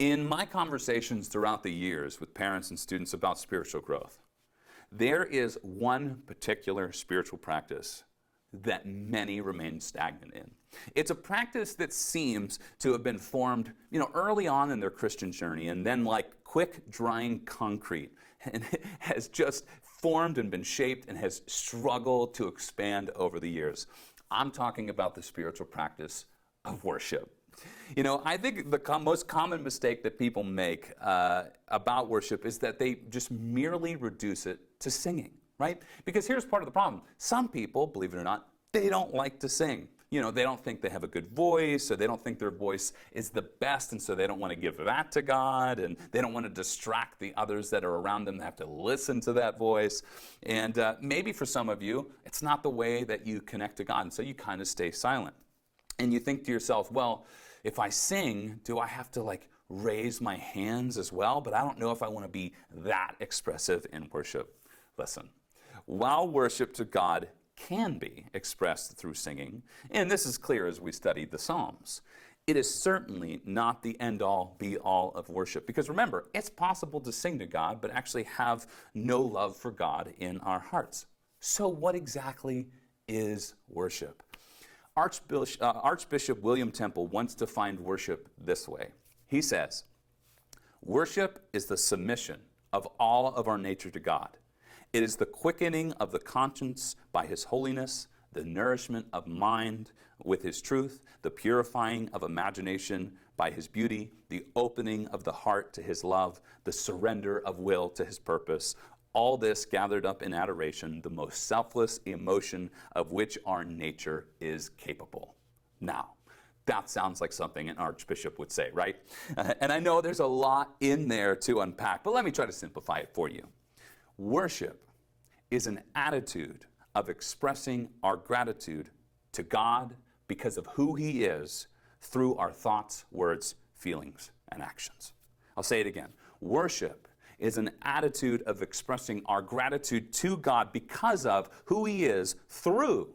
In my conversations throughout the years with parents and students about spiritual growth, there is one particular spiritual practice that many remain stagnant in. It's a practice that seems to have been formed, early on in their Christian journey, and then like quick drying concrete, and has just formed and been shaped and has struggled to expand over the years. I'm talking about the spiritual practice of worship. I think the most common mistake that people make about worship is that they just merely reduce it to singing, right? Because here's part of the problem. Some people, believe it or not, they don't like to sing. They don't think they have a good voice, or they don't think their voice is the best, and so they don't want to give that to God, and they don't want to distract the others that are around them that have to listen to that voice. And maybe for some of you, it's not the way that you connect to God, and so you kind of stay silent. And you think to yourself, well, if I sing, do I have to raise my hands as well? But I don't know if I want to be that expressive in worship. Listen, while worship to God can be expressed through singing, and this is clear as we study the Psalms, it is certainly not the end-all, be-all of worship. Because remember, it's possible to sing to God, but actually have no love for God in our hearts. So what exactly is worship? Archbishop William Temple once defined worship this way. He says, "Worship is the submission of all of our nature to God. It is the quickening of the conscience by His holiness, the nourishment of mind with His truth, the purifying of imagination by His beauty, the opening of the heart to His love, the surrender of will to His purpose. All this gathered up in adoration, the most selfless emotion of which our nature is capable." Now, that sounds like something an archbishop would say, right? And I know there's a lot in there to unpack, but let me try to simplify it for you. Worship is an attitude of expressing our gratitude to God because of who He is through our thoughts, words, feelings, and actions. I'll say it again. Worship is an attitude of expressing our gratitude to God because of who He is through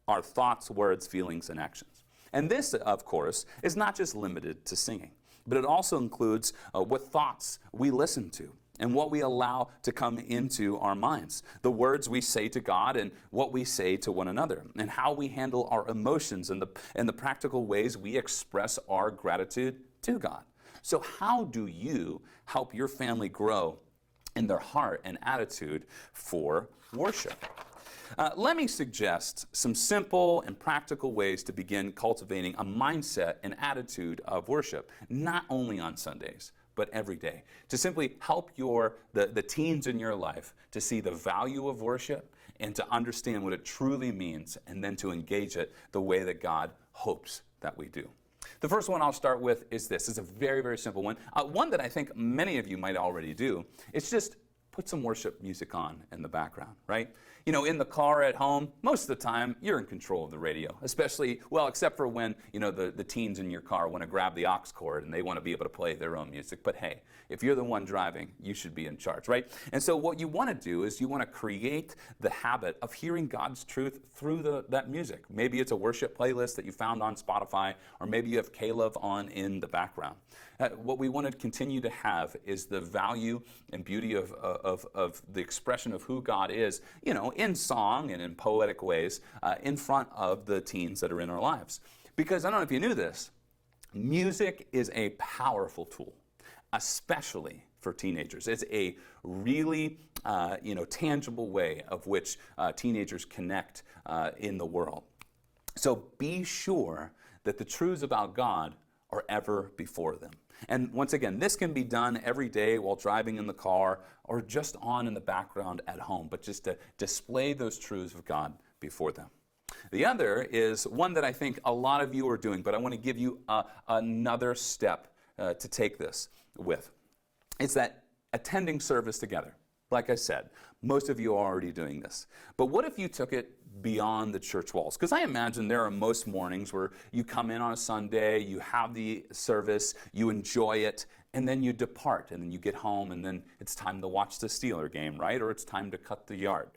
our thoughts, words, feelings, and actions. And this, of course, is not just limited to singing, but it also includes what thoughts we listen to and what we allow to come into our minds, the words we say to God and what we say to one another, and how we handle our emotions and the practical ways we express our gratitude to God. So how do you help your family grow in their heart and attitude for worship? Let me suggest some simple and practical ways to begin cultivating a mindset and attitude of worship, not only on Sundays, but every day, to simply help the teens in your life to see the value of worship and to understand what it truly means, and then to engage it the way that God hopes that we do. The first one I'll start with is this. It's a very, very simple one. One that I think many of you might already do. It's just put some worship music on in the background, right? In the car at home, most of the time, you're in control of the radio, especially, well, except for when, the teens in your car want to grab the aux cord and they want to be able to play their own music. But hey, if you're the one driving, you should be in charge, right? And so what you want to do is you want to create the habit of hearing God's truth through that music. Maybe it's a worship playlist that you found on Spotify, or maybe you have Caleb on in the background. What we want to continue to have is the value and beauty of the expression of who God is, in song and in poetic ways, in front of the teens that are in our lives. Because I don't know if you knew this, music is a powerful tool, especially for teenagers. It's a really tangible way of which teenagers connect in the world. So be sure that the truths about God are ever before them. And once again, this can be done every day while driving in the car or just on in the background at home, but just to display those truths of God before them. The other is one that I think a lot of you are doing, but I want to give you another step to take this with. It's that attending service together. Like I said, most of you are already doing this. But what if you took it beyond the church walls? Because I imagine there are most mornings where you come in on a Sunday, you have the service, you enjoy it, and then you depart, and then you get home, and then it's time to watch the Steeler game, right? Or it's time to cut the yard.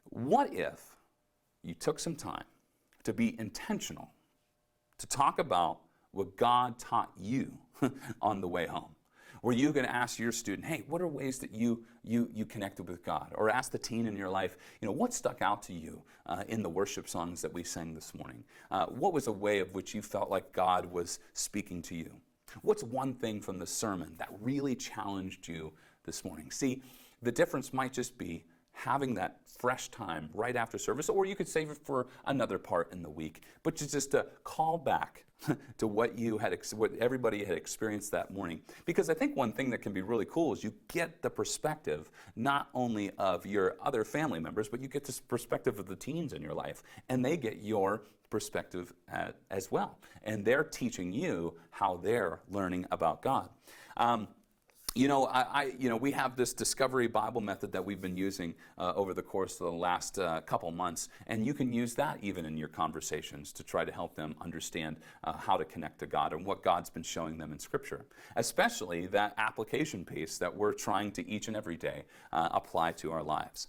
What if you took some time to be intentional, to talk about what God taught you on the way home? Were you going to ask your student, hey, what are ways that you connected with God? Or ask the teen in your life, what stuck out to you in the worship songs that we sang this morning? What was a way of which you felt like God was speaking to you? What's one thing from the sermon that really challenged you this morning? See, the difference might just be having that fresh time right after service, or you could save it for another part in the week, but just to call back to what everybody had experienced that morning. Because I think one thing that can be really cool is you get the perspective not only of your other family members, but you get this perspective of the teens in your life, and they get your perspective as well. And they're teaching you how they're learning about God. We have this Discovery Bible method that we've been using over the course of the last couple months, and you can use that even in your conversations to try to help them understand how to connect to God and what God's been showing them in Scripture, especially that application piece that we're trying to each and every day apply to our lives.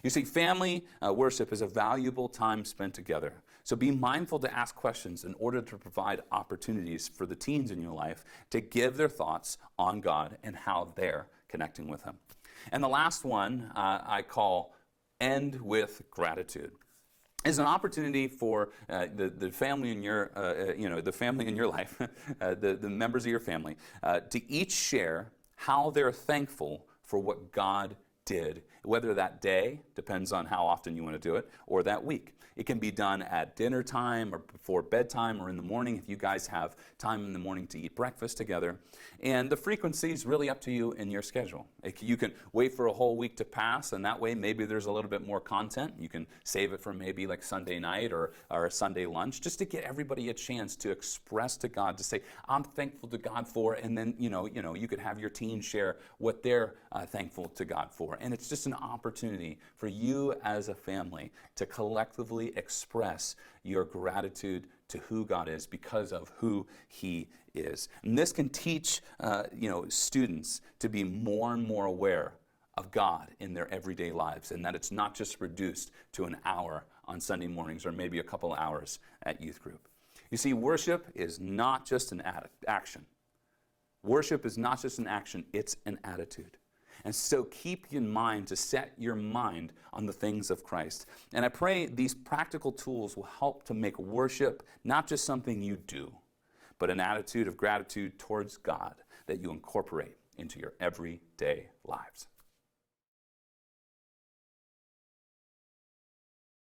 You see, family worship is a valuable time spent together. So be mindful to ask questions in order to provide opportunities for the teens in your life to give their thoughts on God and how they're connecting with Him. And the last one I call End with Gratitude. Is an opportunity for the family in your the family in your life, the members of your family, to each share how they're thankful for what God did, whether that day, depends on how often you want to do it, or that week. It can be done at dinner time or before bedtime or in the morning if you guys have time in the morning to eat breakfast together. And the frequency is really up to you in your schedule. You can wait for a whole week to pass, and that way maybe there's a little bit more content. You can save it for maybe like Sunday night or a Sunday lunch, just to get everybody a chance to express to God, to say, I'm thankful to God for, and then you could have your teens share what they're thankful to God for. And it's just an opportunity for you as a family to collectively express your gratitude to who God is because of who He is. And this can teach students to be more and more aware of God in their everyday lives, and that it's not just reduced to an hour on Sunday mornings or maybe a couple hours at youth group. You see, worship is not just an action. Worship is not just an action, it's an attitude. And so keep in mind to set your mind on the things of Christ. And I pray these practical tools will help to make worship not just something you do, but an attitude of gratitude towards God that you incorporate into your everyday lives.